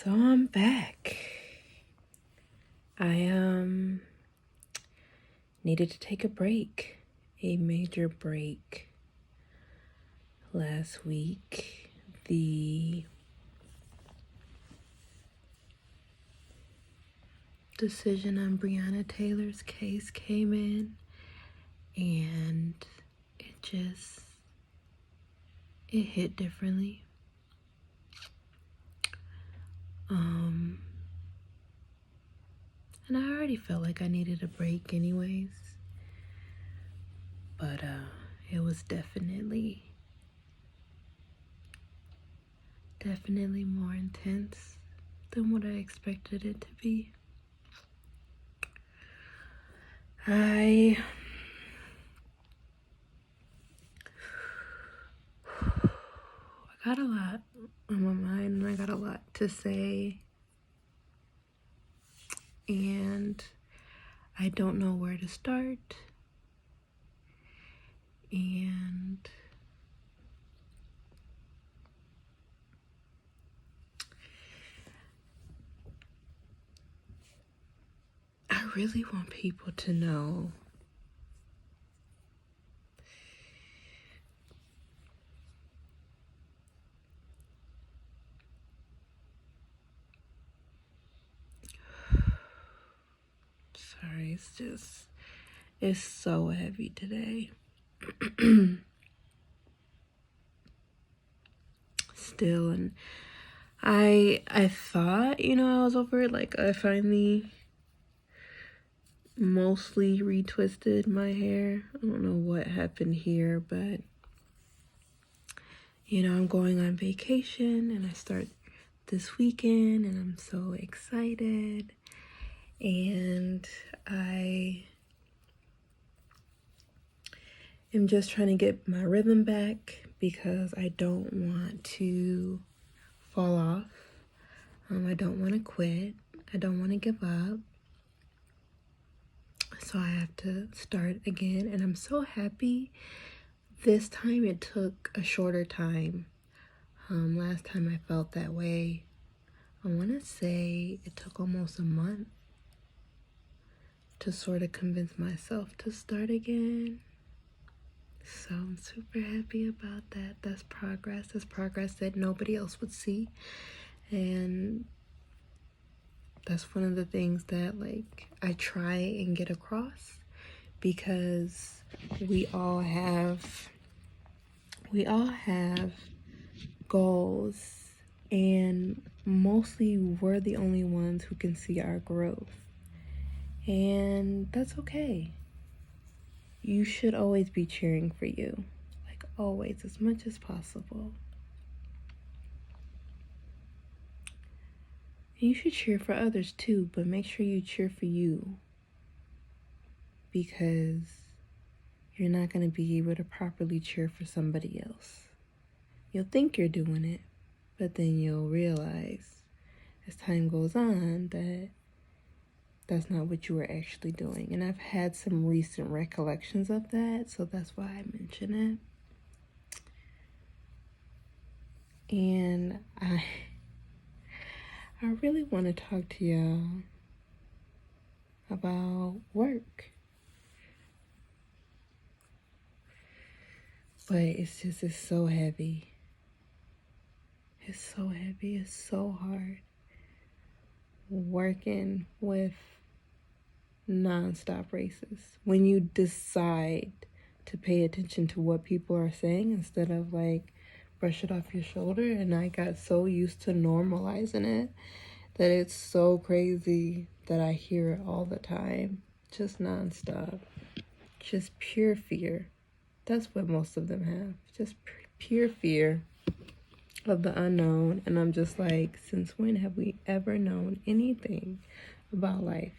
So I'm back. I needed to take a break, a major break. Last week, the decision on Breonna Taylor's case came in, and it hit differently. And I already felt like I needed a break anyways. But it was definitely more intense than what I expected it to be. I got a lot on my mind, and I got a lot to say, and I don't know where to start. And I really want people to know sorry, it's so heavy today. Still, and I thought, I was over it. Like, I finally mostly retwisted my hair. I don't know what happened here, but I'm going on vacation, and I start this weekend, and I'm so excited. And I am just trying to get my rhythm back because I don't want to fall off. I don't want to quit. I don't want to give up. So I have to start again, and I'm so happy. This time it took a shorter time. Last time I felt that way, I want to say it took almost a month to sort of convince myself to start again. So I'm super happy about that. That's progress. That's progress that nobody else would see. And that's one of the things that, like, I try and get across, because we all have goals, and mostly we're the only ones who can see our growth. And that's okay. You should always be cheering for you, like always, as much as possible. And you should cheer for others too, but make sure you cheer for you, because you're not going to be able to properly cheer for somebody else. You'll think you're doing it, but then you'll realize as time goes on that that's not what you were actually doing. And I've had some recent recollections of that, so that's why I mention it. And I really want to talk to y'all about work. But it's so heavy. It's so heavy. It's so hard. Working with nonstop racists. When you decide to pay attention to what people are saying instead of, like, brush it off your shoulder. And I got so used to normalizing it that it's so crazy that I hear it all the time. Just nonstop. Just pure fear. That's what most of them have. Just pure fear of the unknown. And I'm just like, since when have we ever known anything about life?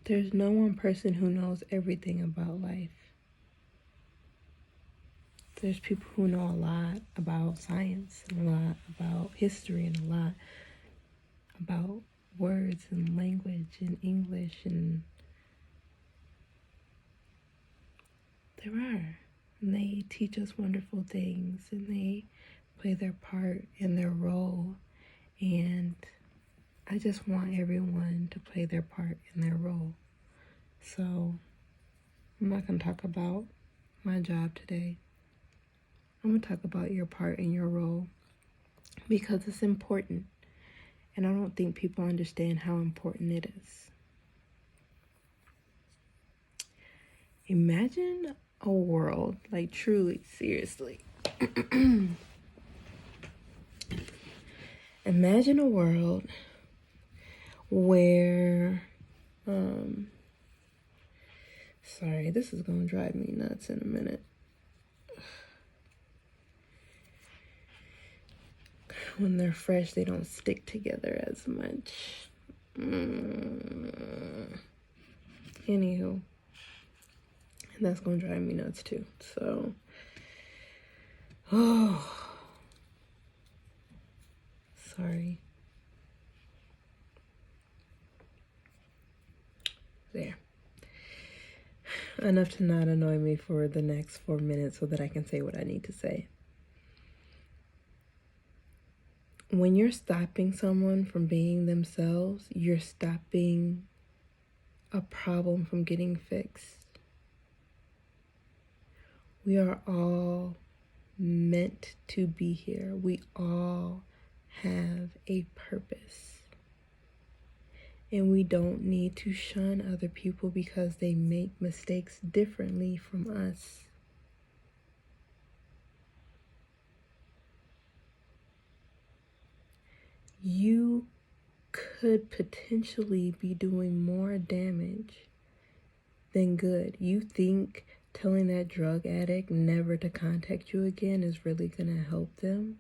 There's no one person who knows everything about life. There's people who know a lot about science, and a lot about history, and a lot about words and language and English, and there are. And they teach us wonderful things, and they play their part and their role just want everyone to play their part in their role. So I'm not going to talk about my job today. I'm going to talk about your part in your role because it's important. And I don't think people understand how important it is. Imagine a world, like truly, seriously. Imagine a world where, sorry, this is going to drive me nuts in a minute. When they're fresh, they don't stick together as much. Anywho, and that's going to drive me nuts too. So, sorry. There. Enough to not annoy me for the next 4 minutes so that I can say what I need to say. When you're stopping someone from being themselves, you're stopping a problem from getting fixed. We are all meant to be here. We all have a purpose. And we don't need to shun other people because they make mistakes differently from us. You could potentially be doing more damage than good. You think telling that drug addict never to contact you again is really going to help them?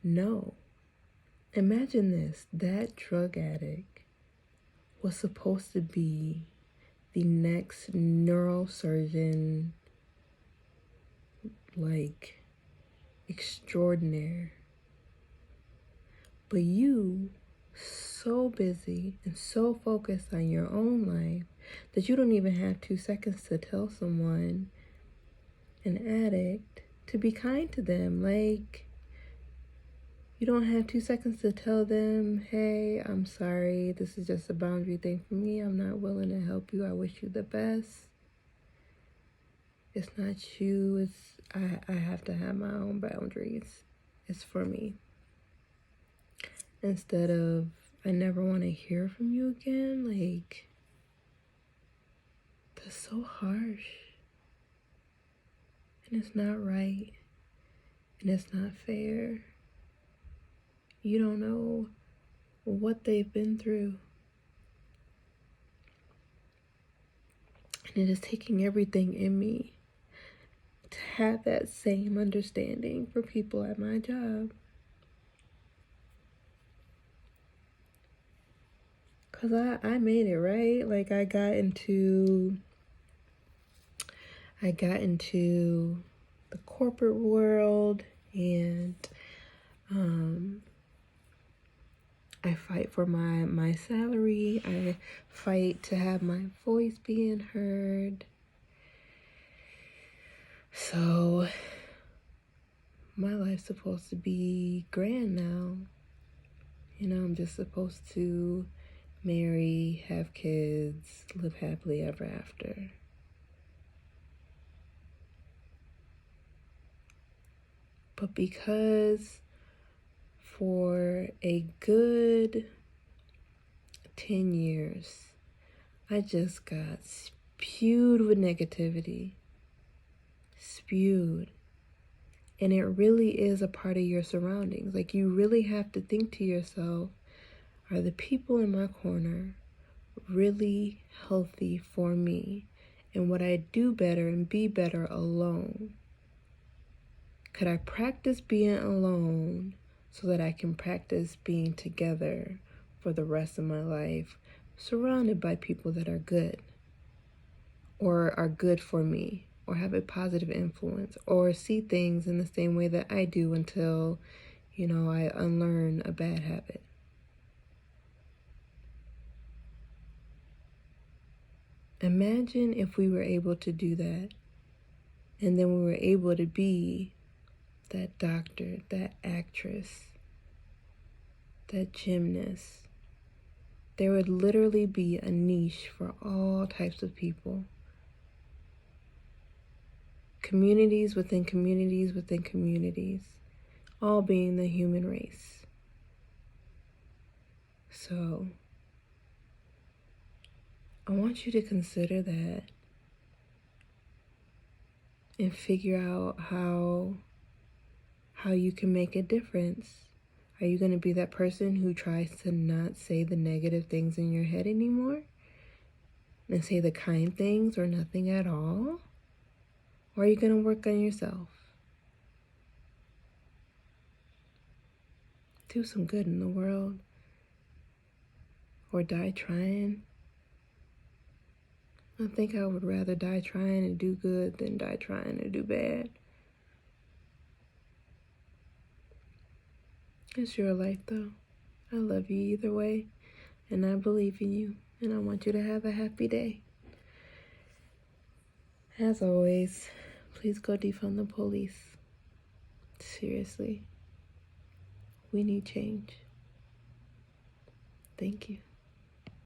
No. Imagine this. That drug addict was supposed to be the next neurosurgeon, like, extraordinaire. But you, so busy and so focused on your own life that you don't even have 2 seconds to tell someone, an addict, to be kind to them. Like, you don't have 2 seconds to tell them, hey, I'm sorry, this is just a boundary thing for me. I'm not willing to help you. I wish you the best. It's not you. I have to have my own boundaries. It's for me. Instead of, I never want to hear from you again. Like, that's so harsh. And it's not right. And it's not fair. You don't know what they've been through. And it is taking everything in me to have that same understanding for people at my job. Because I made it, right? Like, I got into the corporate world, and I fight for my salary. I fight to have my voice being heard. So my life's supposed to be grand now. You know, I'm just supposed to marry, have kids, live happily ever after. But because for a good 10 years, I just got spewed with negativity. Spewed. And it really is a part of your surroundings. Like, you really have to think to yourself, are the people in my corner really healthy for me? And would I do better and be better alone? Could I practice being alone so that I can practice being together for the rest of my life, surrounded by people that are good, or are good for me, or have a positive influence, or see things in the same way that I do until, I unlearn a bad habit? Imagine if we were able to do that, and then we were able to be that doctor, that actress, that gymnast, there would literally be a niche for all types of people. Communities within communities within communities, all being the human race. So I want you to consider that and figure out how you can make a difference. Are you going to be that person who tries to not say the negative things in your head anymore and say the kind things or nothing at all? Or are you going to work on yourself? Do some good in the world. Or die trying. I think I would rather die trying to do good than die trying to do bad. It's your life, though. I love you either way, and I believe in you, and I want you to have a happy day. As always, please go defund the police. Seriously. We need change. Thank you.